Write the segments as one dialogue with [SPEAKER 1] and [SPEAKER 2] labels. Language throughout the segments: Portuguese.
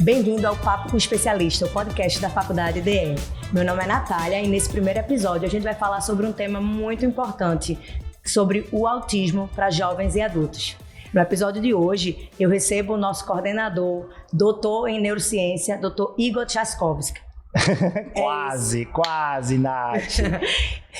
[SPEAKER 1] Bem-vindo ao Papo com Especialista, o podcast da Faculdade DE. Meu nome é Natália e nesse primeiro episódio a gente vai falar sobre um tema muito importante, sobre o autismo para jovens e adultos. No episódio de hoje, eu recebo o nosso coordenador, doutor em neurociência, doutor Igor Tchaikovsky.
[SPEAKER 2] Quase, Nath.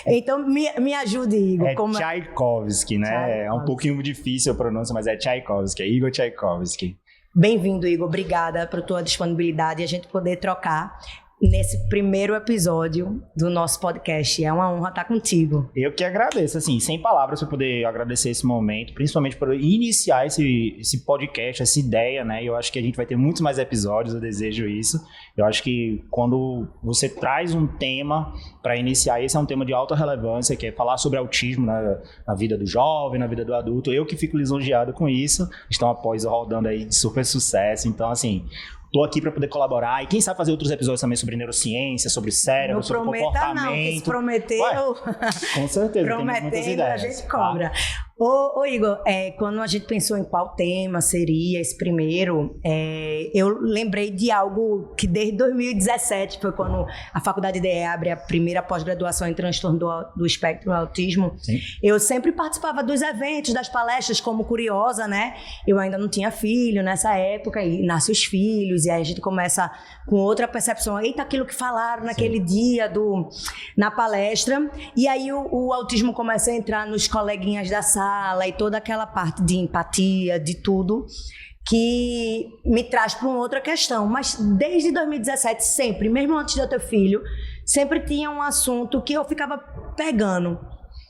[SPEAKER 1] Então, me ajude, Igor.
[SPEAKER 2] É Tchaikovsky, né? Tchaikovsky. É um pouquinho difícil a pronúncia, mas é Tchaikovsky, é Igor Tchaikovsky.
[SPEAKER 1] Bem-vindo, Igor. Obrigada por tua disponibilidade e a gente poder trocar nesse primeiro episódio do nosso podcast. É uma honra estar contigo.
[SPEAKER 2] Eu que agradeço, assim, sem palavras para poder agradecer esse momento, principalmente por iniciar esse podcast, essa ideia, né? Eu acho que a gente vai ter muitos mais episódios, eu desejo isso. Eu acho que quando você traz um tema para iniciar, esse é um tema de alta relevância, que é falar sobre autismo na vida do jovem, na vida do adulto. Eu que fico lisonjeado com isso. Estão após rodando aí de super sucesso. Então, assim, tô aqui para poder colaborar e quem sabe fazer outros episódios também sobre neurociência, sobre cérebro, sobre comportamento.
[SPEAKER 1] Não, que se prometeu.
[SPEAKER 2] Com certeza,
[SPEAKER 1] prometendo a gente cobra. Ô Igor, quando a gente pensou em qual tema seria esse primeiro, eu lembrei de algo que desde 2017, foi quando a Faculdade DE abre a primeira pós-graduação em transtorno do espectro do autismo. Sim. Eu sempre participava dos eventos, das palestras como curiosa, né? Eu ainda não tinha filho nessa época e nascem os filhos e aí a gente começa com outra percepção. Eita, aquilo que falaram naquele dia na palestra. E aí o autismo começa a entrar nos coleguinhas da sala e toda aquela parte de empatia, de tudo, que me traz para uma outra questão. Mas desde 2017, sempre, mesmo antes de eu ter filho, sempre tinha um assunto que eu ficava pegando.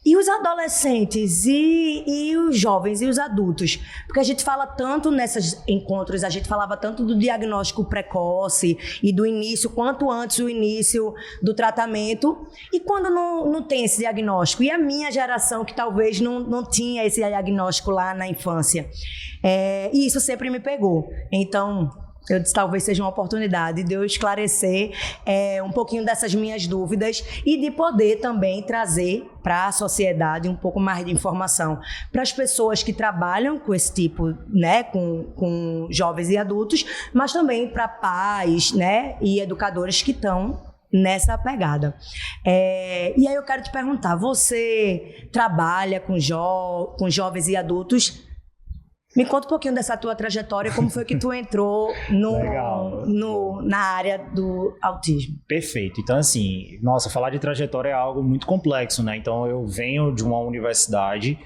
[SPEAKER 1] E os adolescentes, e os jovens, e os adultos? Porque a gente fala tanto nesses encontros, a gente falava tanto do diagnóstico precoce e do início, quanto antes o início do tratamento. E quando não tem esse diagnóstico? E a minha geração, que talvez não tinha esse diagnóstico lá na infância. E isso sempre me pegou. Então, eu disse, talvez seja uma oportunidade de eu esclarecer um pouquinho dessas minhas dúvidas e de poder também trazer para a sociedade um pouco mais de informação para as pessoas que trabalham com esse tipo, né, com jovens e adultos, mas também para pais, né, e educadores que estão nessa pegada. E aí eu quero te perguntar, você trabalha com jovens e adultos? Me conta um pouquinho dessa tua trajetória, como foi que tu entrou na área do autismo?
[SPEAKER 2] Perfeito. Então, assim, falar de trajetória é algo muito complexo, né? Então, eu venho de uma universidade,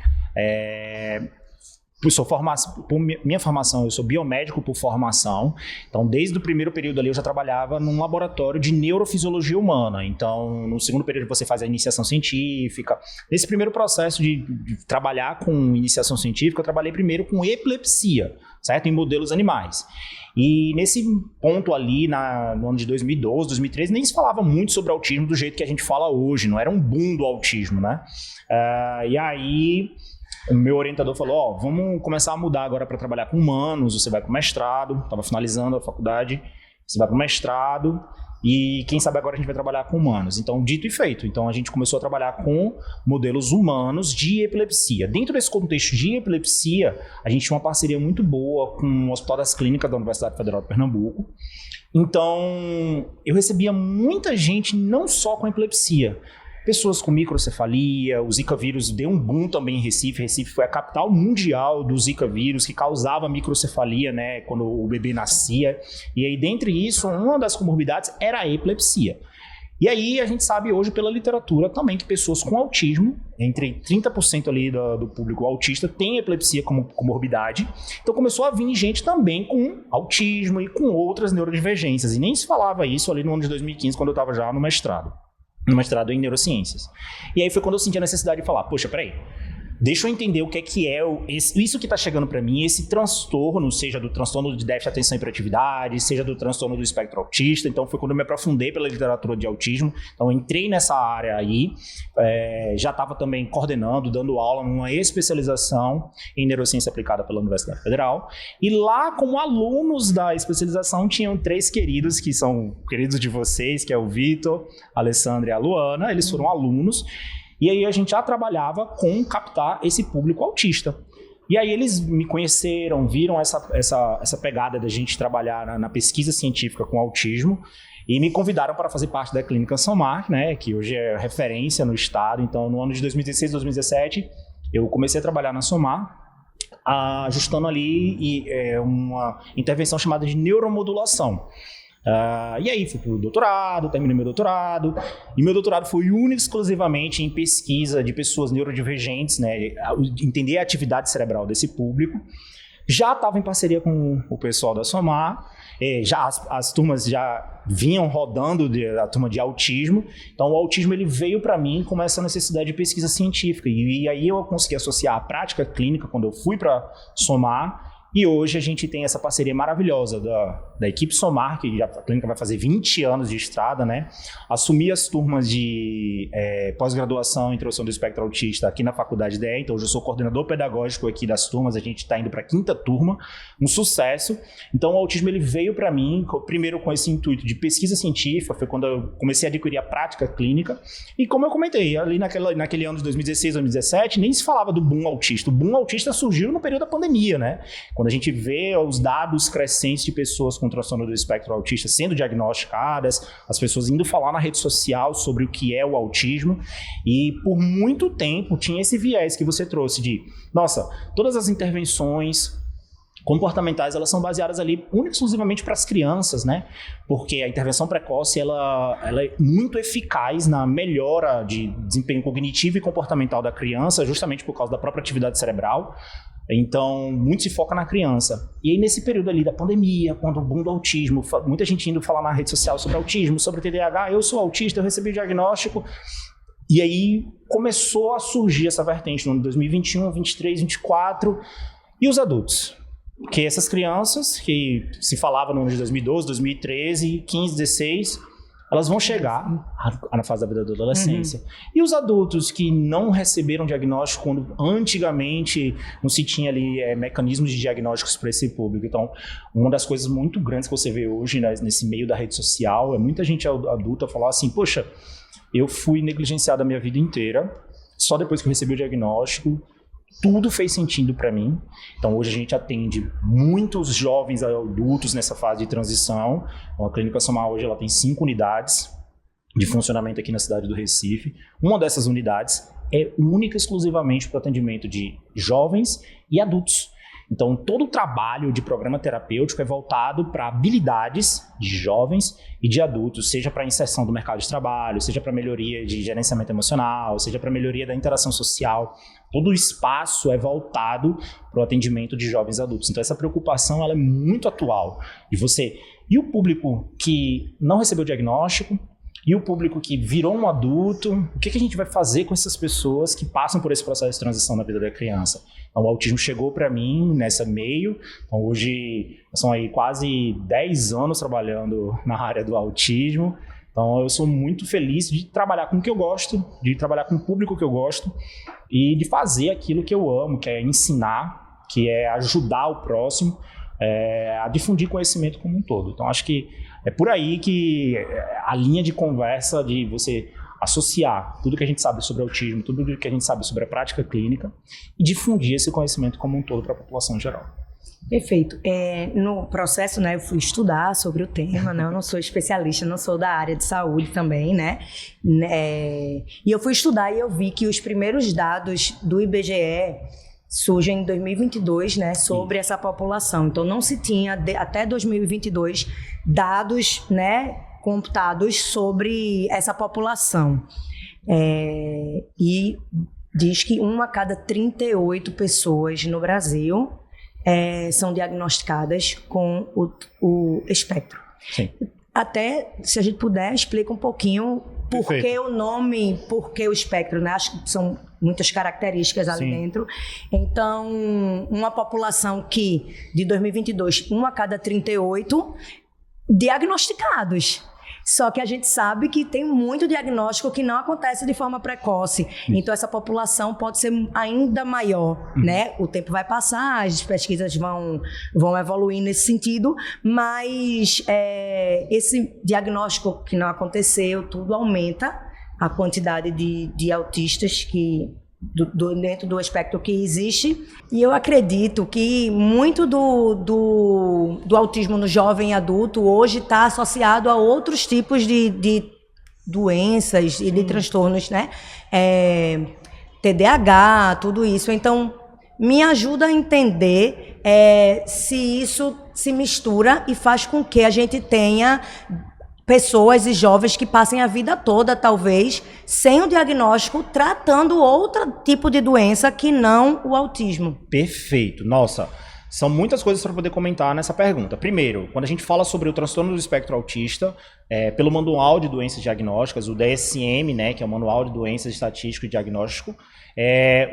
[SPEAKER 2] minha formação, eu sou biomédico por formação, então desde o primeiro período ali eu já trabalhava num laboratório de neurofisiologia humana. Então no segundo período você faz a iniciação científica. Nesse primeiro processo de trabalhar com iniciação científica, eu trabalhei primeiro com epilepsia, certo? Em modelos animais. E nesse ponto ali, no ano de 2012, 2013, nem se falava muito sobre autismo do jeito que a gente fala hoje, não era um boom do autismo, né? E aí o meu orientador falou, vamos começar a mudar agora para trabalhar com humanos, você vai para o mestrado, estava finalizando a faculdade, você vai para o mestrado e quem sabe agora a gente vai trabalhar com humanos. Então, dito e feito, então a gente começou a trabalhar com modelos humanos de epilepsia. Dentro desse contexto de epilepsia, a gente tinha uma parceria muito boa com o Hospital das Clínicas da Universidade Federal de Pernambuco. Então, eu recebia muita gente não só com epilepsia, pessoas com microcefalia, o Zika vírus deu um boom também em Recife. Recife foi a capital mundial do Zika vírus, que causava microcefalia, né, quando o bebê nascia. E aí, dentre isso, uma das comorbidades era a epilepsia. E aí, a gente sabe hoje pela literatura também que pessoas com autismo, entre 30% ali do público autista, tem epilepsia como comorbidade. Então, começou a vir gente também com autismo e com outras neurodivergências. E nem se falava isso ali no ano de 2015, quando eu estava já no mestrado em neurociências. E aí foi quando eu senti a necessidade de falar, poxa, peraí, deixa eu entender o que é isso que está chegando para mim, esse transtorno, seja do transtorno de déficit de atenção e hiperatividade, seja do transtorno do espectro autista. Então foi quando eu me aprofundei pela literatura de autismo. Então entrei nessa área aí, já estava também coordenando, dando aula numa especialização em neurociência aplicada pela Universidade Federal. E lá, como alunos da especialização, tinham 3 queridos, que são queridos de vocês, que é o Vitor, a Alessandra e a Luana. Eles foram alunos. E aí a gente já trabalhava com captar esse público autista. E aí eles me conheceram, viram essa pegada da gente trabalhar na pesquisa científica com autismo e me convidaram para fazer parte da Clínica São Marc, né, que hoje é referência no estado. Então, no ano de 2016, 2017, eu comecei a trabalhar na Somar, ajustando ali uma intervenção chamada de neuromodulação. E aí fui para o doutorado, terminei meu doutorado, e meu doutorado foi único exclusivamente em pesquisa de pessoas neurodivergentes, né, entender a atividade cerebral desse público. Já estava em parceria com o pessoal da Somar, já as turmas já vinham rodando a turma de autismo, então o autismo ele veio para mim com essa necessidade de pesquisa científica, e aí eu consegui associar a prática clínica quando eu fui para Somar. E hoje a gente tem essa parceria maravilhosa da equipe Somar, que a clínica vai fazer 20 anos de estrada, né? Assumi as turmas de pós-graduação em introdução do espectro autista aqui na Faculdade DE, então hoje eu sou coordenador pedagógico aqui das turmas, a gente está indo para a 5ª turma, um sucesso. Então o autismo ele veio para mim, primeiro com esse intuito de pesquisa científica, foi quando eu comecei a adquirir a prática clínica, e como eu comentei, ali naquele ano de 2016, 2017, nem se falava do boom autista. O boom autista surgiu no período da pandemia, né? Quando a gente vê os dados crescentes de pessoas com transtorno do espectro autista sendo diagnosticadas, as pessoas indo falar na rede social sobre o que é o autismo, e por muito tempo tinha esse viés que você trouxe de, nossa, todas as intervenções comportamentais, elas são baseadas ali única e exclusivamente para as crianças, né? Porque a intervenção precoce, ela é muito eficaz na melhora de desempenho cognitivo e comportamental da criança, justamente por causa da própria atividade cerebral. Então, muito se foca na criança. E aí, nesse período ali da pandemia, quando o boom do autismo, muita gente indo falar na rede social sobre autismo, sobre TDAH, eu sou autista, eu recebi o diagnóstico. E aí, começou a surgir essa vertente no ano de 2021, 2023, 2024. E os adultos? Porque essas crianças, que se falava no ano de 2012, 2013, 15, 16... elas vão chegar na fase da vida da adolescência. E os adultos que não receberam diagnóstico quando antigamente não se tinha ali mecanismos de diagnósticos para esse público. Então, uma das coisas muito grandes que você vê hoje nesse meio da rede social é muita gente adulta falar assim, poxa, eu fui negligenciado a minha vida inteira, só depois que eu recebi o diagnóstico, tudo fez sentido para mim. Então, hoje a gente atende muitos jovens adultos nessa fase de transição. Então, a Clínica Somar hoje ela tem 5 unidades de funcionamento aqui na cidade do Recife. Uma dessas unidades é única e exclusivamente para o atendimento de jovens e adultos. Então, todo o trabalho de programa terapêutico é voltado para habilidades de jovens e de adultos, seja para inserção do mercado de trabalho, seja para melhoria de gerenciamento emocional, seja para melhoria da interação social. Todo o espaço é voltado para o atendimento de jovens e adultos. Então, essa preocupação ela é muito atual de você. E o público que não recebeu diagnóstico, e o público que virou um adulto, o que a gente vai fazer com essas pessoas que passam por esse processo de transição na vida da criança? Então, o autismo chegou para mim nessa meio. Então, hoje, são aí quase 10 anos trabalhando na área do autismo. Então, eu sou muito feliz de trabalhar com o que eu gosto, de trabalhar com o público que eu gosto e de fazer aquilo que eu amo, que é ensinar, que é ajudar o próximo a difundir conhecimento como um todo. Então, acho que é por aí que a linha de conversa de você associar tudo que a gente sabe sobre autismo, tudo que a gente sabe sobre a prática clínica e difundir esse conhecimento como um todo para a população em geral.
[SPEAKER 1] Perfeito. No processo, né, eu fui estudar sobre o tema, né, eu não sou especialista, não sou da área de saúde também, né, e eu fui estudar e eu vi que os primeiros dados do IBGE surgem em 2022, né, sobre essa população. Então, não se tinha, até 2022, dados, né, computados sobre essa população. E diz que 1 a cada 38 pessoas no Brasil são diagnosticadas com o espectro.
[SPEAKER 2] Sim.
[SPEAKER 1] Até, se a gente puder, explica um pouquinho por que o nome, por que o espectro, né? Acho que são muitas características ali dentro. Então, uma população que, de 2022, 1 a cada 38 diagnosticados. Só que a gente sabe que tem muito diagnóstico que não acontece de forma precoce. Então, essa população pode ser ainda maior, né? O tempo vai passar, as pesquisas vão evoluir nesse sentido, mas esse diagnóstico que não aconteceu, tudo aumenta a quantidade de autistas que dentro do espectro que existe. E eu acredito que muito do autismo no jovem adulto hoje está associado a outros tipos de doenças e de transtornos, né? TDAH, tudo isso. Então, me ajuda a entender se isso se mistura e faz com que a gente tenha pessoas e jovens que passem a vida toda, talvez, sem o diagnóstico, tratando outro tipo de doença que não o autismo.
[SPEAKER 2] Perfeito. Nossa, são muitas coisas para poder comentar nessa pergunta. Primeiro, quando a gente fala sobre o transtorno do espectro autista, pelo Manual de Doenças Diagnósticas, o DSM, né, que é o Manual de Doenças Estatístico e Diagnóstico,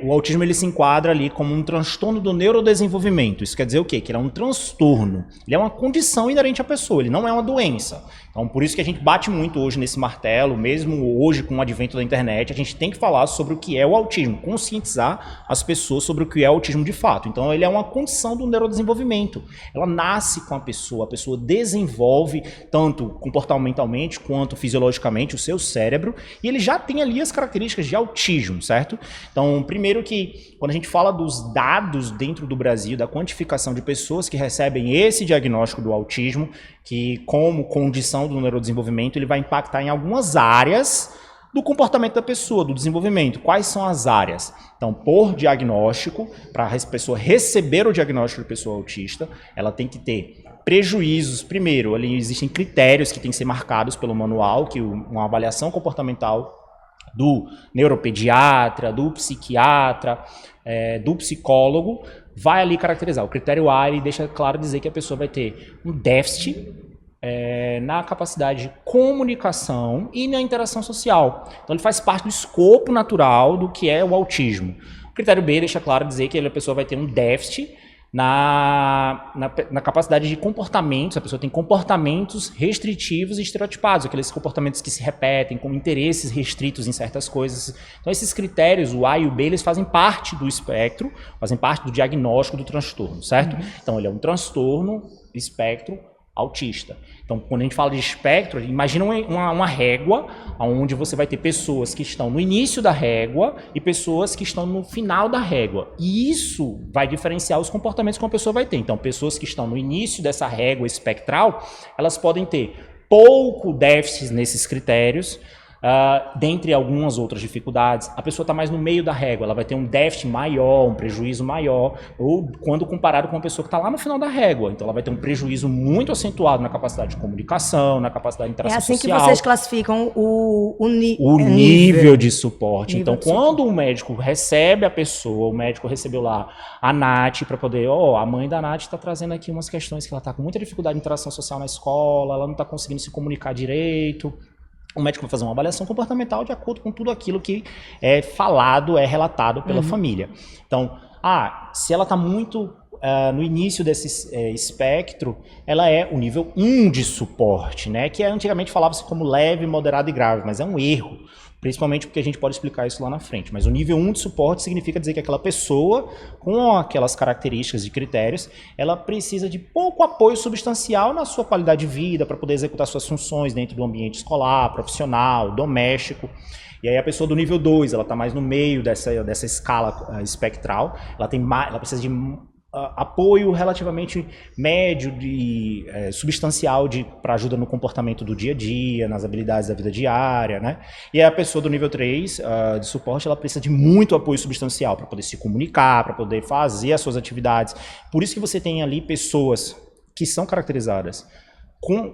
[SPEAKER 2] o autismo ele se enquadra ali como um transtorno do neurodesenvolvimento. Isso quer dizer o quê? Que ele é um transtorno. Ele é uma condição inerente à pessoa, ele não é uma doença. Então, por isso que a gente bate muito hoje nesse martelo, mesmo hoje com o advento da internet, a gente tem que falar sobre o que é o autismo, conscientizar as pessoas sobre o que é o autismo de fato. Então, ele é uma condição do neurodesenvolvimento. Ela nasce com a pessoa desenvolve tanto comportamentalmente quanto fisiologicamente o seu cérebro, e ele já tem ali as características de autismo, certo? Então, primeiro que quando a gente fala dos dados dentro do Brasil, da quantificação de pessoas que recebem esse diagnóstico do autismo, que como condição do neurodesenvolvimento, ele vai impactar em algumas áreas do comportamento da pessoa, do desenvolvimento. Quais são as áreas? Então, por diagnóstico, para a pessoa receber o diagnóstico de pessoa autista, ela tem que ter prejuízos. Primeiro, ali existem critérios que têm que ser marcados pelo manual, que uma avaliação comportamental do neuropediatra, do psiquiatra, do psicólogo, vai ali caracterizar. O critério A, ele deixa claro dizer que a pessoa vai ter um déficit na capacidade de comunicação e na interação social. Então, ele faz parte do escopo natural do que é o autismo. O critério B deixa claro dizer que a pessoa vai ter um déficit na capacidade de comportamentos. A pessoa tem comportamentos restritivos e estereotipados, aqueles comportamentos que se repetem, com interesses restritos em certas coisas. Então, esses critérios, o A e o B, eles fazem parte do espectro, fazem parte do diagnóstico do transtorno, certo? Então, ele é um transtorno espectro autista. Então, quando a gente fala de espectro, imagina uma régua, onde você vai ter pessoas que estão no início da régua e pessoas que estão no final da régua. E isso vai diferenciar os comportamentos que uma pessoa vai ter. Então, pessoas que estão no início dessa régua espectral, elas podem ter pouco déficit nesses critérios, dentre algumas outras dificuldades. A pessoa está mais no meio da régua, ela vai ter um déficit maior, um prejuízo maior, ou quando comparado com uma pessoa que está lá no final da régua. Então, ela vai ter um prejuízo muito acentuado na capacidade de comunicação, na capacidade de interação social.
[SPEAKER 1] É assim que vocês classificam o
[SPEAKER 2] nível de suporte. Então, quando o médico recebe a pessoa, o médico recebeu lá a Nath para poder, a mãe da Nath está trazendo aqui umas questões que ela está com muita dificuldade de interação social na escola, ela não está conseguindo se comunicar direito. O médico vai fazer uma avaliação comportamental de acordo com tudo aquilo que é falado, é relatado pela família. Então, se ela está muito no início desse espectro, ela é o nível 1 de suporte, né? Que antigamente falava-se como leve, moderado e grave, mas é um erro. Principalmente porque a gente pode explicar isso lá na frente. Mas o nível 1 de suporte significa dizer que aquela pessoa, com aquelas características e critérios, ela precisa de pouco apoio substancial na sua qualidade de vida para poder executar suas funções dentro do ambiente escolar, profissional, doméstico. E aí a pessoa do nível 2, ela está mais no meio dessa escala espectral, ela precisa de apoio relativamente médio, substancial para ajuda no comportamento do dia a dia, nas habilidades da vida diária, né? E a pessoa do nível 3 de suporte, ela precisa de muito apoio substancial para poder se comunicar, para poder fazer as suas atividades. Por isso que você tem ali pessoas que são caracterizadas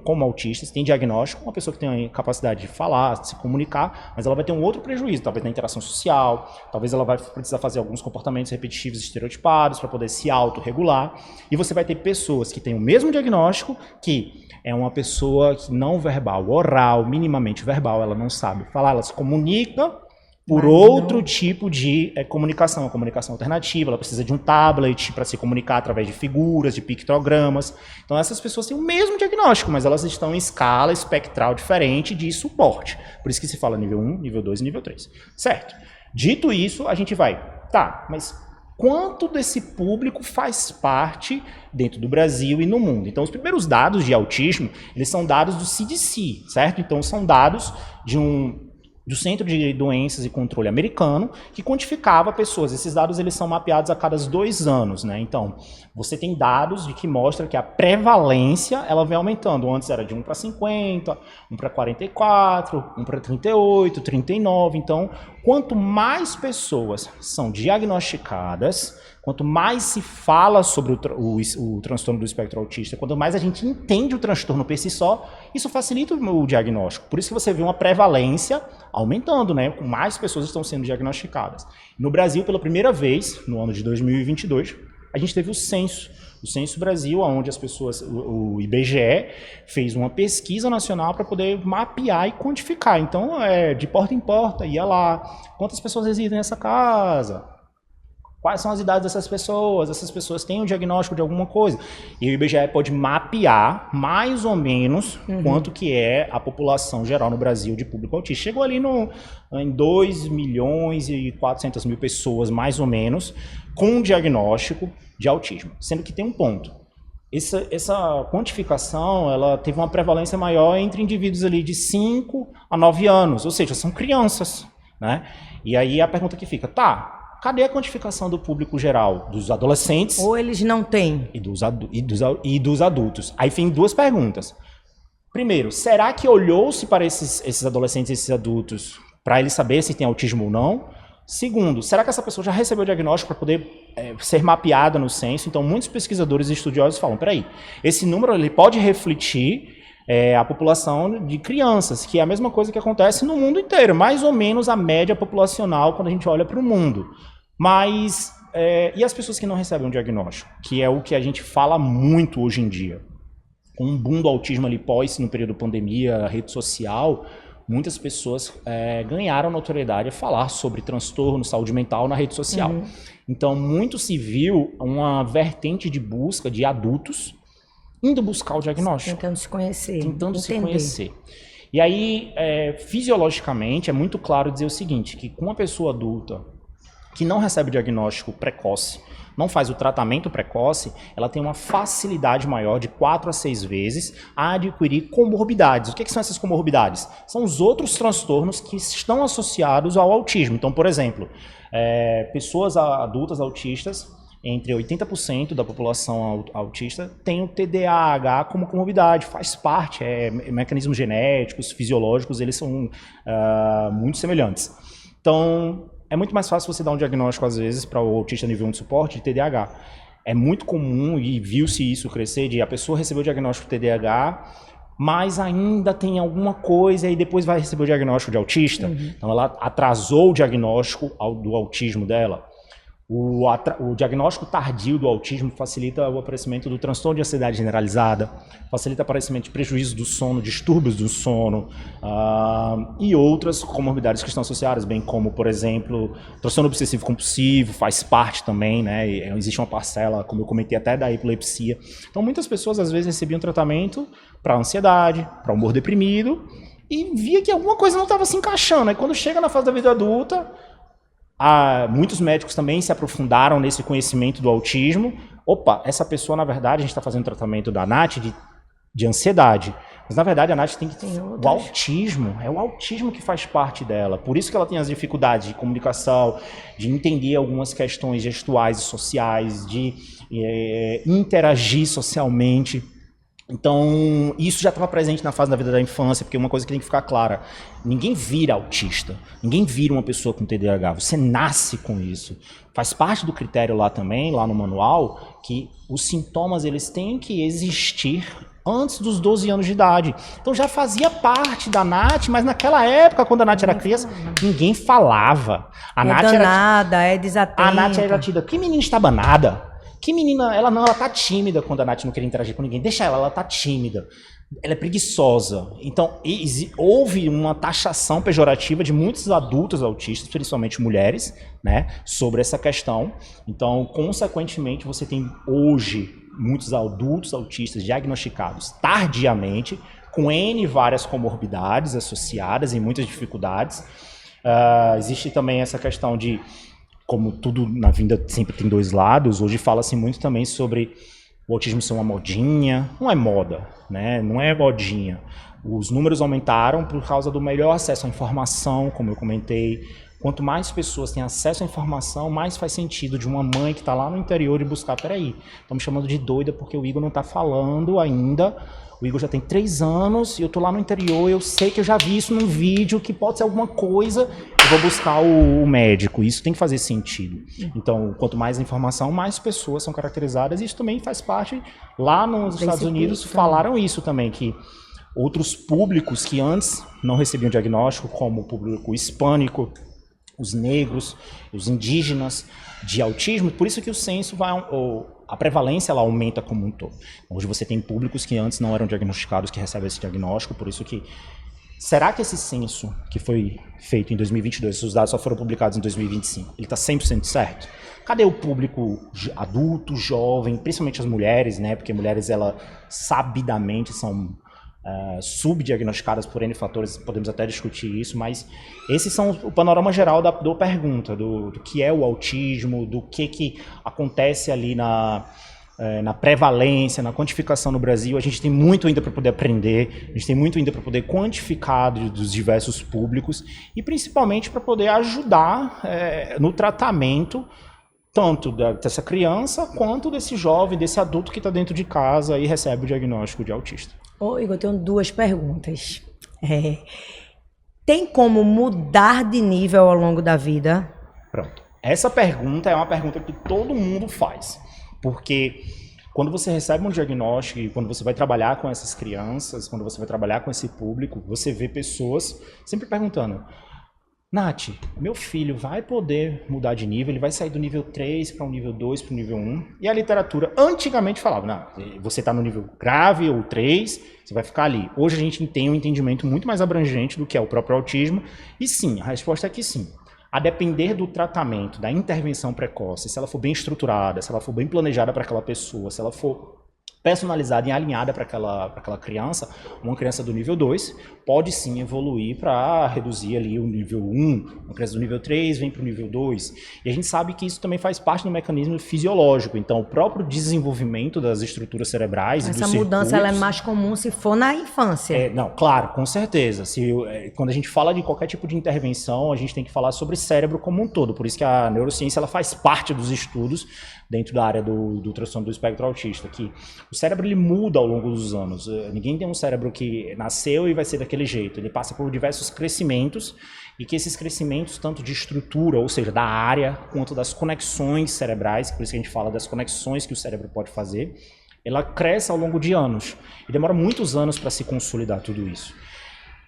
[SPEAKER 2] como autistas, tem diagnóstico, uma pessoa que tem a capacidade de falar, de se comunicar, mas ela vai ter um outro prejuízo, talvez na interação social, talvez ela vai precisar fazer alguns comportamentos repetitivos e estereotipados para poder se autorregular, e você vai ter pessoas que têm o mesmo diagnóstico, que é uma pessoa não verbal, oral, minimamente verbal, ela não sabe falar, ela se comunica por outro tipo de comunicação, a comunicação alternativa, ela precisa de um tablet para se comunicar através de figuras, de pictogramas. Então essas pessoas têm o mesmo diagnóstico, mas elas estão em escala espectral diferente de suporte. Por isso que se fala nível 1, nível 2 e nível 3. Certo. Dito isso, a gente vai, mas quanto desse público faz parte dentro do Brasil e no mundo? Então, os primeiros dados de autismo, eles são dados do CDC, certo? Então, são dados de um do Centro de Doenças e Controle americano, que quantificava pessoas. Esses dados eles são mapeados a cada 2 anos, né? Então, você tem dados de que mostra que a prevalência ela vem aumentando. Antes era de 1 para 50, 1 para 44, 1 para 38, 39. Então, quanto mais pessoas são diagnosticadas, quanto mais se fala sobre o transtorno do espectro autista, quanto mais a gente entende o transtorno por si só, isso facilita o diagnóstico. Por isso que você vê uma prevalência aumentando, né? Com mais pessoas estão sendo diagnosticadas. No Brasil, pela primeira vez, no ano de 2022, a gente teve o Censo Brasil, onde as pessoas, o IBGE fez uma pesquisa nacional para poder mapear e quantificar. Então, de porta em porta, ia lá, quantas pessoas residem nessa casa, quais são as idades dessas pessoas? Essas pessoas têm um diagnóstico de alguma coisa. E o IBGE pode mapear mais ou menos quanto que é a população geral no Brasil de público autista. Chegou ali em 2.400.000 pessoas, mais ou menos, com um diagnóstico de autismo. Sendo que tem um ponto. Essa quantificação ela teve uma prevalência maior entre indivíduos ali de 5 a 9 anos, ou seja, são crianças, né? E aí a pergunta que fica, cadê a quantificação do público geral, dos adolescentes?
[SPEAKER 1] Ou eles não têm?
[SPEAKER 2] E dos adultos. Aí vem 2 perguntas. Primeiro, será que olhou-se para esses adolescentes e esses adultos para eles saber se tem autismo ou não? Segundo, será que essa pessoa já recebeu o diagnóstico para poder ser mapeada no censo? Então, muitos pesquisadores e estudiosos falam, peraí, esse número ele pode refletir a população de crianças, que é a mesma coisa que acontece no mundo inteiro, mais ou menos a média populacional quando a gente olha para o mundo. Mas, e as pessoas que não recebem um diagnóstico? Que é o que a gente fala muito hoje em dia. Com um boom do autismo ali no período da pandemia, rede social, muitas pessoas ganharam notoriedade a falar sobre transtorno, saúde mental na rede social. Então, muito se viu uma vertente de busca de adultos indo buscar o diagnóstico.
[SPEAKER 1] Tentando se conhecer.
[SPEAKER 2] Tentando se conhecer. E aí, fisiologicamente, é muito claro dizer o seguinte, que com uma pessoa adulta que não recebe o diagnóstico precoce, não faz o tratamento precoce, ela tem uma facilidade maior de 4 a 6 vezes a adquirir comorbidades. O que são essas comorbidades? São os outros transtornos que estão associados ao autismo. Então, por exemplo, pessoas adultas autistas, entre 80% da população autista tem o TDAH como comorbidade, faz parte, mecanismos genéticos, fisiológicos, eles são muito semelhantes. Então, é muito mais fácil você dar um diagnóstico, às vezes, para o autista nível 1 de suporte de TDAH. É muito comum, e viu-se isso crescer, de a pessoa receber o diagnóstico de TDAH, mas ainda tem alguma coisa e depois vai receber o diagnóstico de autista. Então, ela atrasou o diagnóstico do autismo dela. O diagnóstico tardio do autismo facilita o aparecimento do transtorno de ansiedade generalizada, facilita o aparecimento de prejuízos do sono, distúrbios do sono e outras comorbidades que estão associadas, bem como, por exemplo, transtorno obsessivo compulsivo, faz parte também, né? Existe uma parcela, como eu comentei, até da epilepsia. Então, muitas pessoas, às vezes, recebiam tratamento para ansiedade, para humor deprimido, e via que alguma coisa não estava se encaixando. Aí, quando chega na fase da vida adulta, muitos médicos também se aprofundaram nesse conhecimento do autismo. Opa, essa pessoa, na verdade, a gente está fazendo tratamento da Nath de ansiedade. Mas, na verdade, a Nath tem o autismo. É o autismo que faz parte dela. Por isso que ela tem as dificuldades de comunicação, de entender algumas questões gestuais e sociais, de interagir socialmente. Então, isso já estava presente na fase da vida da infância, porque uma coisa que tem que ficar clara, ninguém vira autista, ninguém vira uma pessoa com TDAH, você nasce com isso. Faz parte do critério lá também, lá no manual, que os sintomas eles têm que existir antes dos 12 anos de idade. Então já fazia parte da Nath, mas naquela época, quando a Nath era criança, ninguém falava. A Nath
[SPEAKER 1] danada, é desatenta.
[SPEAKER 2] A Nath era tida, que menina estabanada. Que menina, ela tá tímida quando a Nath não quer interagir com ninguém. Deixa ela tá tímida. Ela é preguiçosa. Então, houve uma taxação pejorativa de muitos adultos autistas, principalmente mulheres, né, sobre essa questão. Então, consequentemente, você tem hoje muitos adultos autistas diagnosticados tardiamente, com várias comorbidades associadas e muitas dificuldades. Existe também essa questão como tudo na vida sempre tem 2 lados, hoje fala-se muito também sobre o autismo ser uma modinha. Não é moda, né? Não é modinha. Os números aumentaram por causa do melhor acesso à informação, como eu comentei. Quanto mais pessoas têm acesso à informação, mais faz sentido de uma mãe que está lá no interior e buscar, peraí, estão me chamando de doida porque o Igor não está falando ainda, o Igor já tem 3 anos e eu estou lá no interior, eu sei que eu já vi isso num vídeo, que pode ser alguma coisa, eu vou buscar o médico, isso tem que fazer sentido. Então, quanto mais informação, mais pessoas são caracterizadas, e isso também faz parte, lá nos Estados Unidos falaram isso também, que outros públicos que antes não recebiam diagnóstico, como o público hispânico, os negros, os indígenas de autismo, por isso que o censo a prevalência ela aumenta como um todo. Hoje você tem públicos que antes não eram diagnosticados que recebem esse diagnóstico, por isso que... Será que esse censo que foi feito em 2022, os dados só foram publicados em 2025, ele está 100% certo? Cadê o público adulto, jovem, principalmente as mulheres, né? Porque mulheres, elas sabidamente são... subdiagnosticadas por N fatores, podemos até discutir isso, mas esses são o panorama geral da pergunta, do que é o autismo, do que acontece ali na prevalência, na quantificação no Brasil. A gente tem muito ainda para poder aprender, a gente tem muito ainda para poder quantificar dos diversos públicos e principalmente para poder ajudar no tratamento tanto dessa criança quanto desse jovem, desse adulto que está dentro de casa e recebe o diagnóstico de autista.
[SPEAKER 1] Ô, Igor, eu tenho 2 perguntas. Tem como mudar de nível ao longo da vida?
[SPEAKER 2] Pronto. Essa pergunta é uma pergunta que todo mundo faz. Porque quando você recebe um diagnóstico e quando você vai trabalhar com essas crianças, quando você vai trabalhar com esse público, você vê pessoas sempre perguntando: Nath, meu filho vai poder mudar de nível, ele vai sair do nível 3 para o nível 2, para o nível 1. E a literatura antigamente falava, não, você está no nível grave ou 3, você vai ficar ali. Hoje a gente tem um entendimento muito mais abrangente do que é o próprio autismo. E sim, a resposta é que sim. A depender do tratamento, da intervenção precoce, se ela for bem estruturada, se ela for bem planejada para aquela pessoa, se ela for personalizada e alinhada para aquela criança, uma criança do nível 2 pode sim evoluir para reduzir ali o nível 1, uma criança do nível 3 vem para o nível 2. E a gente sabe que isso também faz parte do mecanismo fisiológico, então o próprio desenvolvimento das estruturas cerebrais
[SPEAKER 1] essa
[SPEAKER 2] e dos
[SPEAKER 1] mudança
[SPEAKER 2] circuitos,
[SPEAKER 1] ela é mais comum se for na infância.
[SPEAKER 2] não, claro, com certeza. Quando a gente fala de qualquer tipo de intervenção, a gente tem que falar sobre cérebro como um todo, por isso que a neurociência ela faz parte dos estudos dentro da área do transtorno do espectro autista, que o cérebro ele muda ao longo dos anos. Ninguém tem um cérebro que nasceu e vai ser daquele jeito. Ele passa por diversos crescimentos e que esses crescimentos, tanto de estrutura, ou seja, da área, quanto das conexões cerebrais, por isso que a gente fala das conexões que o cérebro pode fazer, ela cresce ao longo de anos. E demora muitos anos para se consolidar tudo isso.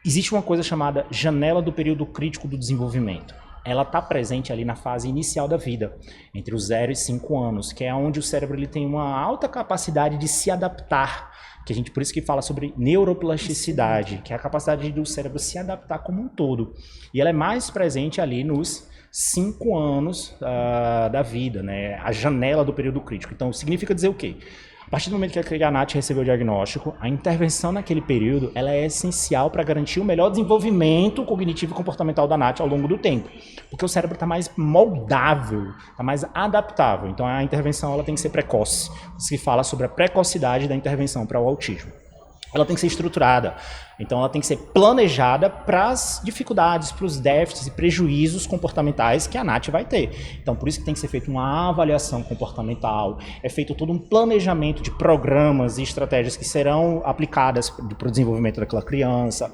[SPEAKER 2] Existe uma coisa chamada janela do período crítico do desenvolvimento. Ela está presente ali na fase inicial da vida, entre os 0 e 5 anos, que é onde o cérebro ele tem uma alta capacidade de se adaptar, que a gente por isso que fala sobre neuroplasticidade, que é a capacidade do cérebro se adaptar como um todo. E ela é mais presente ali nos 5 anos da vida, né? A janela do período crítico. Então, significa dizer o quê? A partir do momento que a Nath recebeu o diagnóstico, a intervenção naquele período ela é essencial para garantir o melhor desenvolvimento cognitivo e comportamental da Nath ao longo do tempo. Porque o cérebro está mais moldável, está mais adaptável. Então a intervenção ela tem que ser precoce. Se fala sobre a precocidade da intervenção para o autismo. Ela tem que ser estruturada. Então ela tem que ser planejada para as dificuldades, para os déficits e prejuízos comportamentais que a Nath vai ter. Então por isso que tem que ser feita uma avaliação comportamental, é feito todo um planejamento de programas e estratégias que serão aplicadas para o desenvolvimento daquela criança.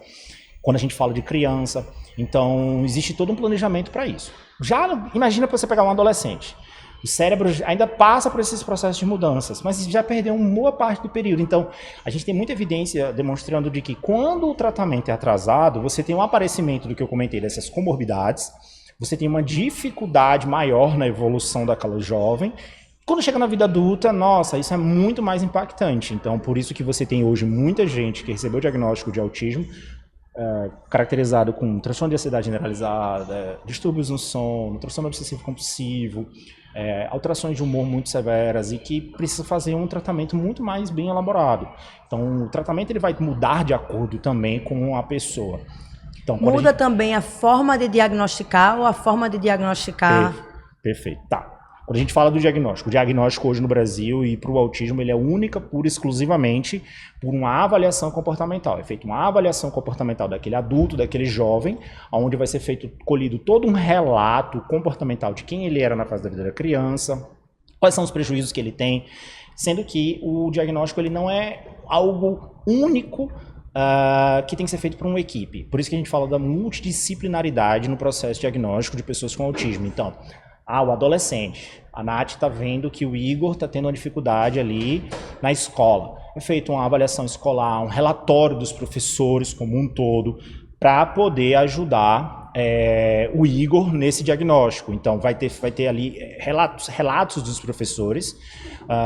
[SPEAKER 2] Quando a gente fala de criança, então existe todo um planejamento para isso. Já imagina para você pegar um adolescente. O cérebro ainda passa por esses processos de mudanças, mas já perdeu uma boa parte do período. Então, a gente tem muita evidência demonstrando de que quando o tratamento é atrasado, você tem um aparecimento do que eu comentei dessas comorbidades, você tem uma dificuldade maior na evolução daquela jovem. Quando chega na vida adulta, nossa, isso é muito mais impactante. Então, por isso que você tem hoje muita gente que recebeu o diagnóstico de autismo, caracterizado com transtorno de ansiedade generalizada, distúrbios no sono, transtorno obsessivo compulsivo, alterações de humor muito severas e que precisa fazer um tratamento muito mais bem elaborado. Então, o tratamento ele vai mudar de acordo também com a pessoa. Então,
[SPEAKER 1] muda também a forma de diagnosticar ou a forma de diagnosticar?
[SPEAKER 2] Perfeito. Tá. Quando a gente fala do diagnóstico, o diagnóstico hoje no Brasil e para o autismo, ele é única, pura e exclusivamente por uma avaliação comportamental. É feita uma avaliação comportamental daquele adulto, daquele jovem, onde vai ser colhido todo um relato comportamental de quem ele era na fase da vida da criança, quais são os prejuízos que ele tem, sendo que o diagnóstico ele não é algo único que tem que ser feito por uma equipe. Por isso que a gente fala da multidisciplinaridade no processo diagnóstico de pessoas com autismo. Então, o adolescente. A Nath está vendo que o Igor está tendo uma dificuldade ali na escola. É feita uma avaliação escolar, um relatório dos professores como um todo, para poder ajudar o Igor nesse diagnóstico. Então, vai ter ali relatos dos professores,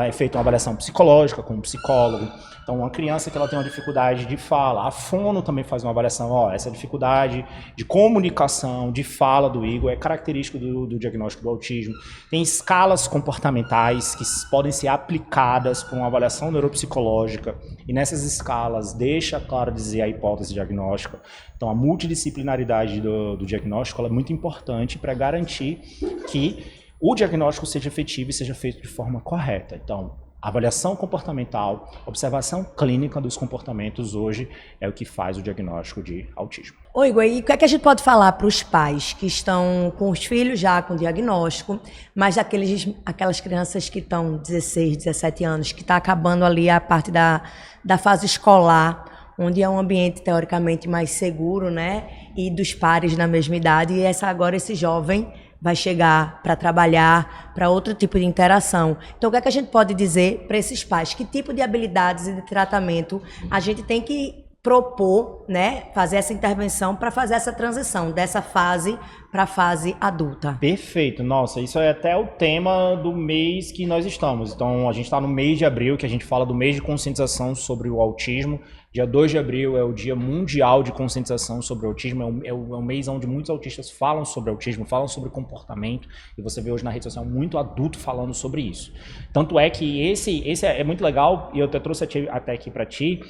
[SPEAKER 2] é feita uma avaliação psicológica com um psicólogo. Então, uma criança que ela tem uma dificuldade de fala, a Fono também faz uma avaliação, essa dificuldade de comunicação, de fala do Igor é característico do diagnóstico do autismo. Tem escalas comportamentais que podem ser aplicadas por uma avaliação neuropsicológica e nessas escalas deixa claro dizer a hipótese diagnóstica. Então, a multidisciplinaridade do diagnóstico ela é muito importante para garantir que o diagnóstico seja efetivo e seja feito de forma correta. Então, avaliação comportamental, observação clínica dos comportamentos hoje é o que faz o diagnóstico de autismo.
[SPEAKER 1] Oi, Igor, e o que é que a gente pode falar para os pais que estão com os filhos já com diagnóstico, mas aquelas crianças que estão 16, 17 anos, que está acabando ali a parte da fase escolar, onde é um ambiente teoricamente mais seguro, né? E dos pares na mesma idade, e agora esse jovem vai chegar para trabalhar, para outro tipo de interação. Então, o que é que a gente pode dizer para esses pais? Que tipo de habilidades e de tratamento a gente tem que propor, né? Fazer essa intervenção para fazer essa transição dessa fase para a fase adulta.
[SPEAKER 2] Perfeito. Nossa, isso é até o tema do mês que nós estamos. Então, a gente está no mês de abril, que a gente fala do mês de conscientização sobre o autismo. Dia 2 de abril é o Dia Mundial de Conscientização sobre o Autismo, é um mês onde muitos autistas falam sobre autismo, falam sobre comportamento, e você vê hoje na rede social muito adulto falando sobre isso. Tanto é que esse é muito legal, e eu até trouxe até aqui para ti,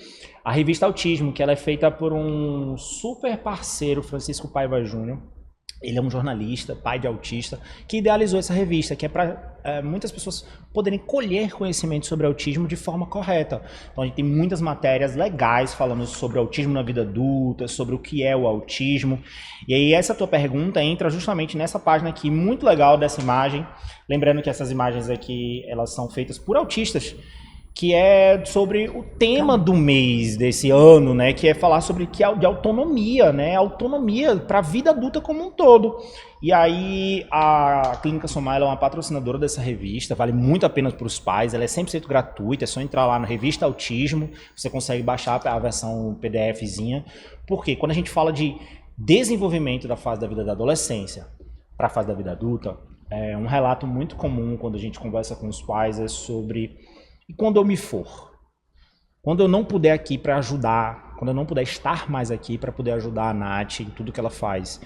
[SPEAKER 2] a revista Autismo, que ela é feita por um super parceiro, Francisco Paiva Júnior. Ele é um jornalista, pai de autista, que idealizou essa revista, que é para muitas pessoas poderem colher conhecimento sobre autismo de forma correta. Então a gente tem muitas matérias legais falando sobre autismo na vida adulta, sobre o que é o autismo. E aí essa tua pergunta entra justamente nessa página aqui, muito legal dessa imagem. Lembrando que essas imagens aqui, elas são feitas por autistas, que é sobre o tema do mês desse ano, né, que é falar sobre de autonomia, né, autonomia para a vida adulta como um todo. E aí a Clínica Somar é uma patrocinadora dessa revista, vale muito a pena para os pais, ela é 100% gratuita, é só entrar lá na revista Autismo, você consegue baixar a versão PDFzinha, porque quando a gente fala de desenvolvimento da fase da vida da adolescência para a fase da vida adulta, um relato muito comum quando a gente conversa com os pais é sobre: e quando eu me for? Quando eu não puder aqui para ajudar, quando eu não puder estar mais aqui para poder ajudar a Nath em tudo que ela faz.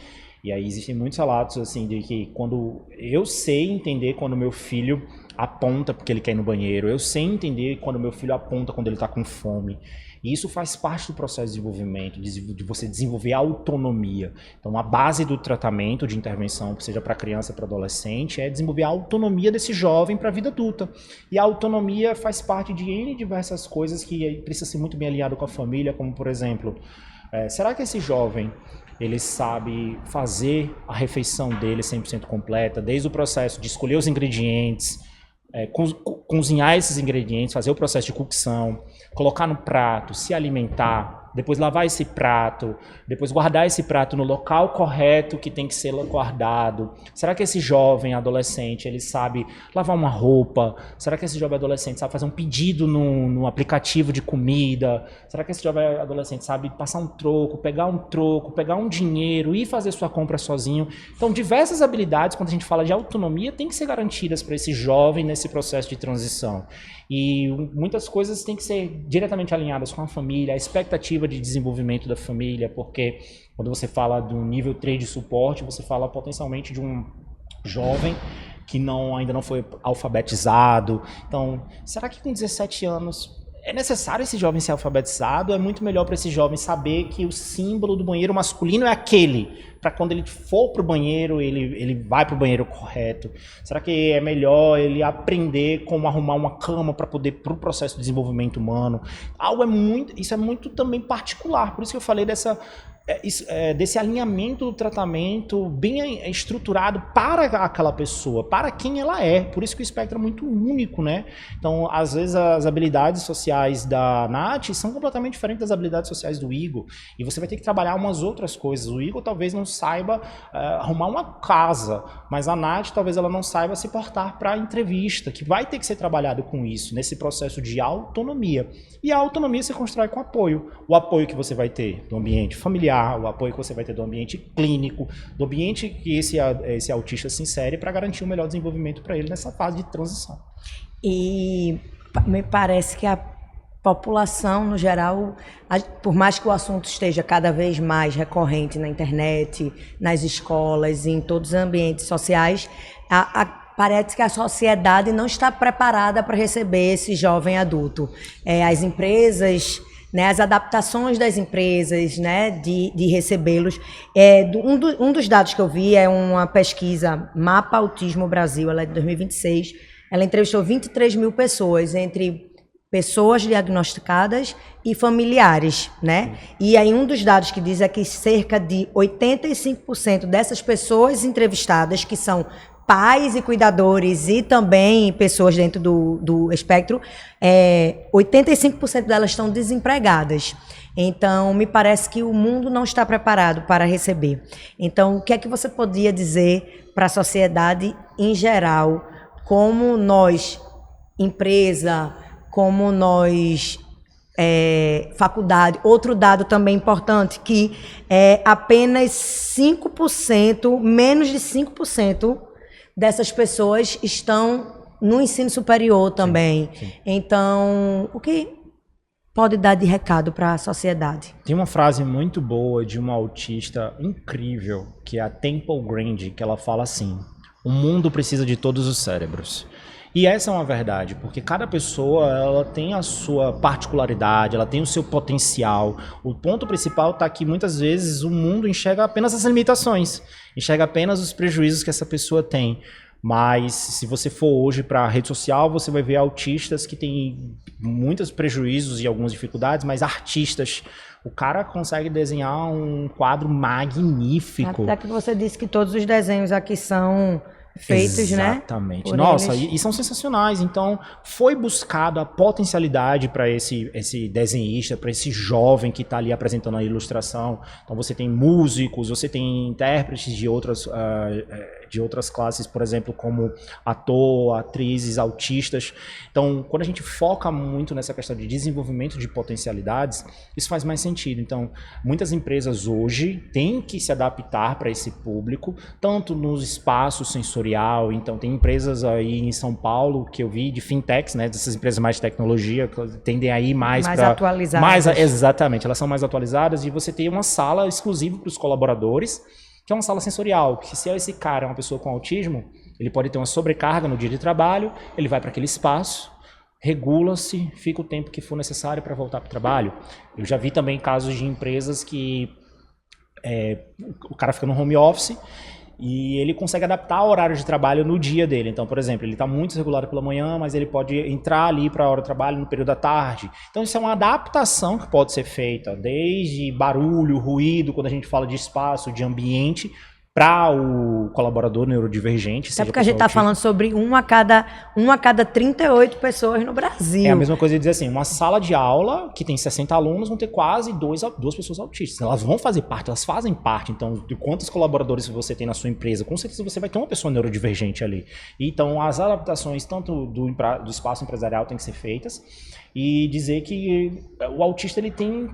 [SPEAKER 2] E aí existem muitos relatos assim de que quando eu sei entender quando meu filho aponta porque ele quer ir no banheiro, eu sei entender quando meu filho aponta quando ele está com fome. E isso faz parte do processo de desenvolvimento, de você desenvolver a autonomia. Então, a base do tratamento de intervenção, seja para criança, para adolescente, é desenvolver a autonomia desse jovem para a vida adulta. E a autonomia faz parte de N diversas coisas que precisa ser muito bem alinhado com a família, como, por exemplo, será que esse jovem ele sabe fazer a refeição dele 100% completa, desde o processo de escolher os ingredientes, cozinhar esses ingredientes, fazer o processo de cocção, colocar no prato, se alimentar, depois lavar esse prato, depois guardar esse prato no local correto que tem que ser guardado. Será que esse jovem adolescente ele sabe lavar uma roupa? Será que esse jovem adolescente sabe fazer um pedido no aplicativo de comida? Será que esse jovem adolescente sabe passar um troco, pegar um dinheiro e fazer sua compra sozinho? Então, diversas habilidades, quando a gente fala de autonomia, tem que ser garantidas para esse jovem nesse processo de transição. E muitas coisas têm que ser diretamente alinhadas com a família, a expectativa de desenvolvimento da família, porque quando você fala de um nível 3 de suporte, você fala potencialmente de um jovem que ainda não foi alfabetizado. Então, será que com 17 anos é necessário esse jovem ser alfabetizado? É muito melhor para esse jovem saber que o símbolo do banheiro masculino é aquele, para quando ele for pro banheiro, ele vai pro banheiro correto? Será que é melhor ele aprender como arrumar uma cama para poder pro processo de desenvolvimento humano? Isso é muito também particular, por isso que eu falei desse alinhamento do tratamento bem estruturado para aquela pessoa, para quem ela é. Por isso que o espectro é muito único, né? Então, às vezes, as habilidades sociais da Nath são completamente diferentes das habilidades sociais do Igor. E você vai ter que trabalhar umas outras coisas. O Igor talvez não saiba arrumar uma casa, mas a Nath talvez ela não saiba se portar para entrevista, que vai ter que ser trabalhado com isso, nesse processo de autonomia. E a autonomia se constrói com apoio. O apoio que você vai ter do ambiente familiar, o apoio que você vai ter do ambiente clínico, do ambiente que esse autista se insere para garantir o melhor desenvolvimento para ele nessa fase de transição.
[SPEAKER 1] E me parece que a população, no geral, por mais que o assunto esteja cada vez mais recorrente na internet, nas escolas, em todos os ambientes sociais, parece que a sociedade não está preparada para receber esse jovem adulto. As empresas, né, as adaptações das empresas, né, de recebê-los. Um dos dados que eu vi é uma pesquisa Mapa Autismo Brasil, ela é de 2026. Ela entrevistou 23 mil pessoas, entre pessoas diagnosticadas e familiares, né? E aí um dos dados que diz é que cerca de 85% dessas pessoas entrevistadas, que são pais e cuidadores e também pessoas dentro do espectro, 85% delas estão desempregadas. Então, me parece que o mundo não está preparado para receber. Então, o que é que você podia dizer para a sociedade em geral, como nós, empresa, como nós, faculdade? Outro dado também importante, que apenas 5%, menos de 5%, dessas pessoas estão no ensino superior também. Sim. Então, o que pode dar de recado para a sociedade?
[SPEAKER 2] Tem uma frase muito boa de uma autista incrível, que é a Temple Grandin, que ela fala assim: o mundo precisa de todos os cérebros. E essa é uma verdade, porque cada pessoa ela tem a sua particularidade, ela tem o seu potencial. O ponto principal está que muitas vezes o mundo enxerga apenas as limitações, enxerga apenas os prejuízos que essa pessoa tem. Mas se você for hoje para a rede social, você vai ver autistas que têm muitos prejuízos e algumas dificuldades, mas artistas. O cara consegue desenhar um quadro magnífico.
[SPEAKER 1] Até que você disse que todos os desenhos aqui são feitos,
[SPEAKER 2] exatamente,
[SPEAKER 1] né?
[SPEAKER 2] Nossa, e são sensacionais. Então, foi buscado a potencialidade para esse desenhista, para esse jovem que está ali apresentando a ilustração. Então, você tem músicos, você tem intérpretes de outras classes, por exemplo, como ator, atrizes, autistas. Então, quando a gente foca muito nessa questão de desenvolvimento de potencialidades, isso faz mais sentido. Então, muitas empresas hoje têm que se adaptar para esse público, tanto nos espaços sensoriais. Então, tem empresas aí em São Paulo que eu vi de fintechs, né, dessas empresas mais de tecnologia, que tendem a ir mais
[SPEAKER 1] atualizadas.
[SPEAKER 2] Exatamente, elas são mais atualizadas, e você tem uma sala exclusiva para os colaboradores, que é uma sala sensorial, que se esse cara é uma pessoa com autismo, ele pode ter uma sobrecarga no dia de trabalho, ele vai para aquele espaço, regula-se, fica o tempo que for necessário para voltar para o trabalho. Eu já vi também casos de empresas que o cara fica no home office e ele consegue adaptar o horário de trabalho no dia dele. Então, por exemplo, ele está muito regulado pela manhã, mas ele pode entrar ali para a hora do trabalho no período da tarde. Então, isso é uma adaptação que pode ser feita, desde barulho, ruído, quando a gente fala de espaço, de ambiente, para o colaborador neurodivergente.
[SPEAKER 1] É porque a gente está falando sobre uma a cada 38 pessoas no Brasil.
[SPEAKER 2] É a mesma coisa de dizer assim, uma sala de aula que tem 60 alunos vão ter quase duas pessoas autistas. Elas vão fazer parte, elas fazem parte. Então, de quantos colaboradores você tem na sua empresa, com certeza você vai ter uma pessoa neurodivergente ali. Então, as adaptações tanto do espaço empresarial têm que ser feitas, e dizer que o autista,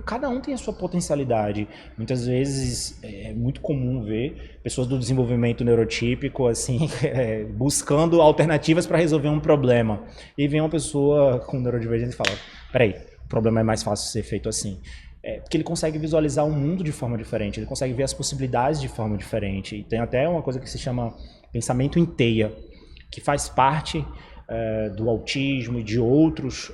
[SPEAKER 2] cada um tem a sua potencialidade. Muitas vezes é muito comum ver pessoas do desenvolvimento neurotípico assim, buscando alternativas para resolver um problema. E vem uma pessoa com neurodivergência e fala: peraí, o problema é mais fácil ser feito assim. Porque ele consegue visualizar o mundo de forma diferente, ele consegue ver as possibilidades de forma diferente. E tem até uma coisa que se chama pensamento em teia, que faz parte do autismo e de outras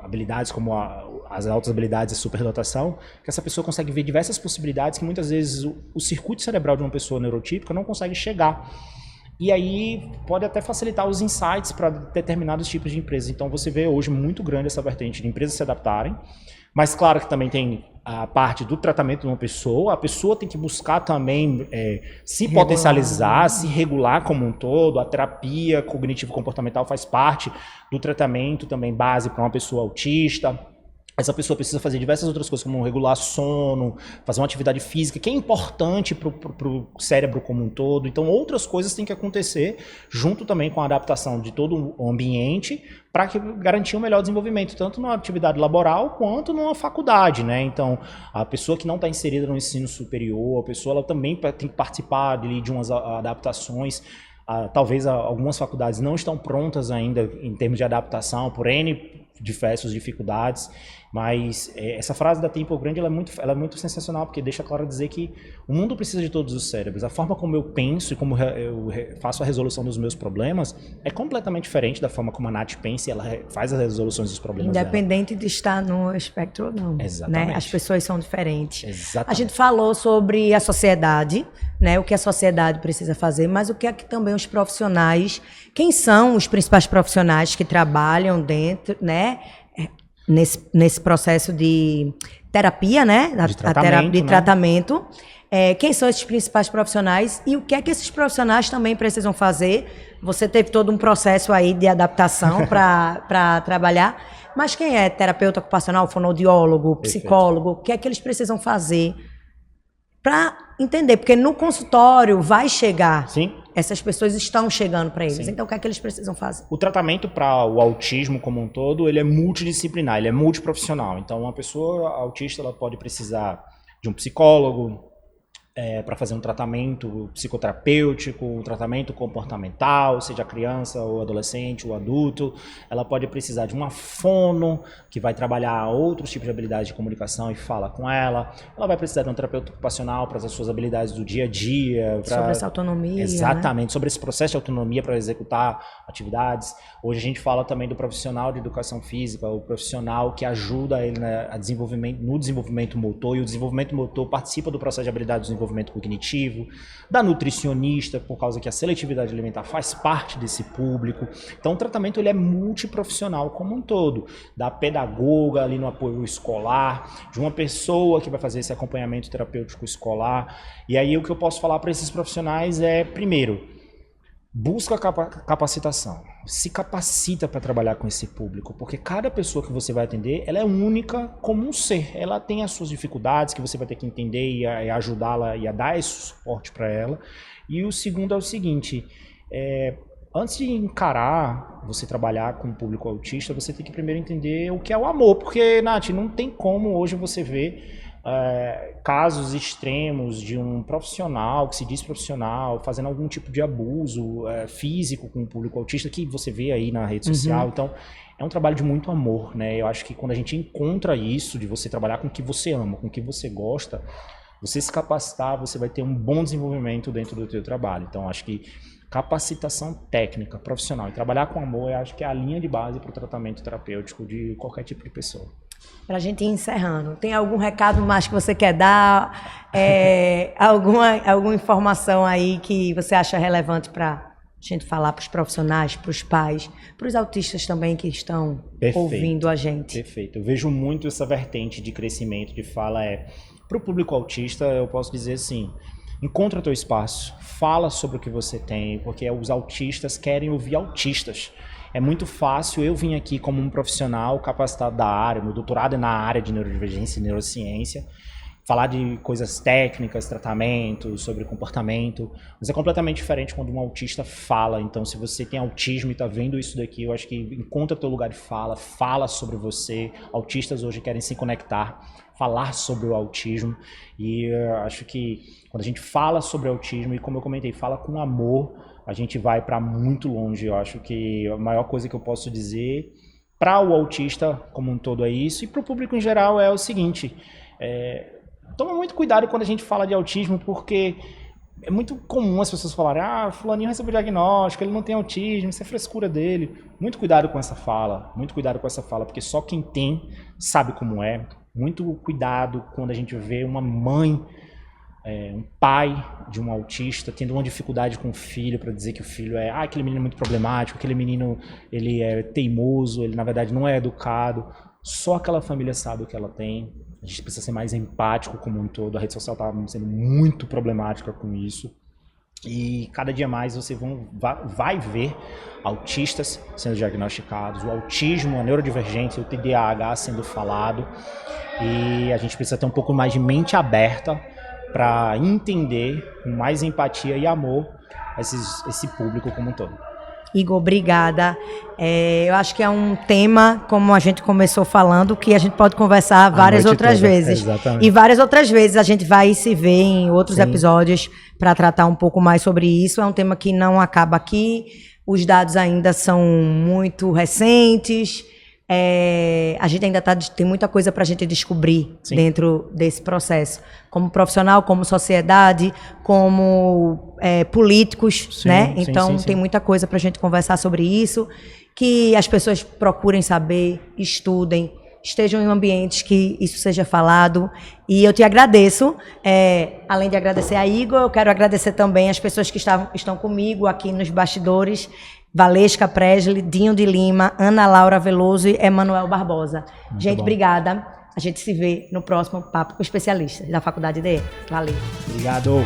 [SPEAKER 2] habilidades como a as altas habilidades e superdotação, que essa pessoa consegue ver diversas possibilidades que muitas vezes o circuito cerebral de uma pessoa neurotípica não consegue chegar. E aí pode até facilitar os insights para determinados tipos de empresas. Então você vê hoje muito grande essa vertente de empresas se adaptarem, mas claro que também tem a parte do tratamento de uma pessoa, a pessoa tem que buscar também se potencializar, se regular como um todo. A terapia cognitivo-comportamental faz parte do tratamento também base para uma pessoa autista. Essa pessoa precisa fazer diversas outras coisas, como regular sono, fazer uma atividade física, que é importante para o cérebro como um todo. Então, outras coisas têm que acontecer, junto também com a adaptação de todo o ambiente, para garantir um melhor desenvolvimento, tanto na atividade laboral, quanto numa faculdade, né? Então, a pessoa que não está inserida no ensino superior, a pessoa ela também tem que participar de umas adaptações. Talvez algumas faculdades não estão prontas ainda em termos de adaptação, por N diversas dificuldades, mas essa frase da Temple Grande ela é muito sensacional, porque deixa claro dizer que o mundo precisa de todos os cérebros. A forma como eu penso e como eu faço a resolução dos meus problemas é completamente diferente da forma como a Nath pensa e ela faz as resoluções dos problemas
[SPEAKER 1] Independente
[SPEAKER 2] dela.
[SPEAKER 1] de estar no espectro ou não.
[SPEAKER 2] Exatamente.
[SPEAKER 1] Né? As pessoas são diferentes.
[SPEAKER 2] Exatamente.
[SPEAKER 1] A gente falou sobre a sociedade, né? O que a sociedade precisa fazer, mas o que é que também os profissionais, quem são os principais profissionais que trabalham dentro, né? Nesse processo de terapia, né?
[SPEAKER 2] De
[SPEAKER 1] tratamento. Quem são esses principais profissionais e o que é que esses profissionais também precisam fazer? Você teve todo um processo aí de adaptação para trabalhar, mas quem é terapeuta ocupacional, fonoaudiólogo, psicólogo, o que é que eles precisam fazer para entender? Porque no consultório vai chegar.
[SPEAKER 2] Sim.
[SPEAKER 1] Essas pessoas estão chegando para eles.
[SPEAKER 2] Sim.
[SPEAKER 1] Então, o que é que eles precisam fazer?
[SPEAKER 2] O tratamento para o autismo como um todo, ele é multidisciplinar, ele é multiprofissional. Então, uma pessoa autista ela pode precisar de um psicólogo para fazer um tratamento psicoterapêutico, um tratamento comportamental, seja a criança, ou adolescente, ou adulto. Ela pode precisar de uma fono, que vai trabalhar outros tipos de habilidades de comunicação e fala com ela. Ela vai precisar de um terapeuta ocupacional para as suas habilidades do dia a dia.
[SPEAKER 1] Sobre essa autonomia.
[SPEAKER 2] Exatamente,
[SPEAKER 1] né?
[SPEAKER 2] Sobre esse processo de autonomia para executar atividades. Hoje a gente fala também do profissional de educação física, o profissional que ajuda ele no desenvolvimento motor, e o desenvolvimento motor participa do processo de habilidade do desenvolvimento cognitivo, da nutricionista, por causa que a seletividade alimentar faz parte desse público. Então o tratamento ele é multiprofissional como um todo, da pedagoga ali no apoio escolar, de uma pessoa que vai fazer esse acompanhamento terapêutico escolar. E aí o que eu posso falar para esses profissionais é, primeiro, busca capacitação, se capacita para trabalhar com esse público, porque cada pessoa que você vai atender, ela é única como um ser, ela tem as suas dificuldades que você vai ter que entender e ajudá-la e a dar esse suporte para ela. E o segundo é o seguinte, antes de encarar você trabalhar com o público autista, você tem que primeiro entender o que é o amor, porque, Nath, não tem como hoje você ver casos extremos de um profissional que se diz profissional fazendo algum tipo de abuso físico com o público autista que você vê aí na rede social. Então é um trabalho de muito amor, né? Eu acho que quando a gente encontra isso, de você trabalhar com o que você ama, com o que você gosta, você se capacitar, você vai ter um bom desenvolvimento dentro do teu trabalho. Então acho que capacitação técnica, profissional e trabalhar com amor, eu acho que é a linha de base para o tratamento terapêutico de qualquer tipo de pessoa.
[SPEAKER 1] Para a gente ir encerrando, tem algum recado mais que você quer dar? Alguma informação aí que você acha relevante para a gente falar para os profissionais, para os pais, para os autistas também que estão ouvindo a gente?
[SPEAKER 2] Perfeito. Eu vejo muito essa vertente de crescimento, de fala. Para o público autista, eu posso dizer assim, encontra o teu espaço, fala sobre o que você tem, porque os autistas querem ouvir autistas. É muito fácil eu vir aqui como um profissional capacitado da área, meu doutorado é na área de neurodivergência e neurociência, falar de coisas técnicas, tratamento, sobre comportamento, mas é completamente diferente quando um autista fala. Então, se você tem autismo e está vendo isso daqui, eu acho que encontra teu lugar de fala sobre você. Autistas hoje querem se conectar, falar sobre o autismo, e eu acho que quando a gente fala sobre autismo, e como eu comentei, fala com amor, a gente vai para muito longe. Eu acho que a maior coisa que eu posso dizer para o autista como um todo é isso, e para o público em geral é o seguinte, toma muito cuidado quando a gente fala de autismo, porque é muito comum as pessoas falarem, fulaninho recebeu diagnóstico, ele não tem autismo, isso é frescura dele. Muito cuidado com essa fala, porque só quem tem sabe como é. Muito cuidado quando a gente vê uma mãe, um pai de um autista tendo uma dificuldade com o filho para dizer que o filho aquele menino é muito problemático, aquele menino ele é teimoso, ele na verdade não é educado. Só aquela família sabe o que ela tem. A gente precisa ser mais empático como um todo. A rede social está sendo muito problemática com isso. E cada dia mais você vai ver autistas sendo diagnosticados, o autismo, a neurodivergência, o TDAH sendo falado. E a gente precisa ter um pouco mais de mente aberta para entender com mais empatia e amor esse público como um todo.
[SPEAKER 1] Igor, obrigada. Eu acho que é um tema, como a gente começou falando, que a gente pode conversar várias outras vezes.
[SPEAKER 2] Exatamente.
[SPEAKER 1] E várias outras vezes a gente vai se ver em outros episódios para tratar um pouco mais sobre isso. É um tema que não acaba aqui. Os dados ainda são muito recentes. A gente ainda tem muita coisa para a gente descobrir dentro desse processo. Como profissional, como sociedade, como políticos, né? Então, tem muita coisa para a gente conversar sobre isso. Que as pessoas procurem saber, estudem, estejam em ambientes que isso seja falado. E eu te agradeço. Além de agradecer a Igor, eu quero agradecer também as pessoas que estão comigo aqui nos bastidores. Valesca Presley, Dinho de Lima, Ana Laura Veloso e Emanuel Barbosa. Muito gente, bom. Obrigada. A gente se vê no próximo Papo com Especialistas da Faculdade DE. Valeu.
[SPEAKER 2] Obrigado.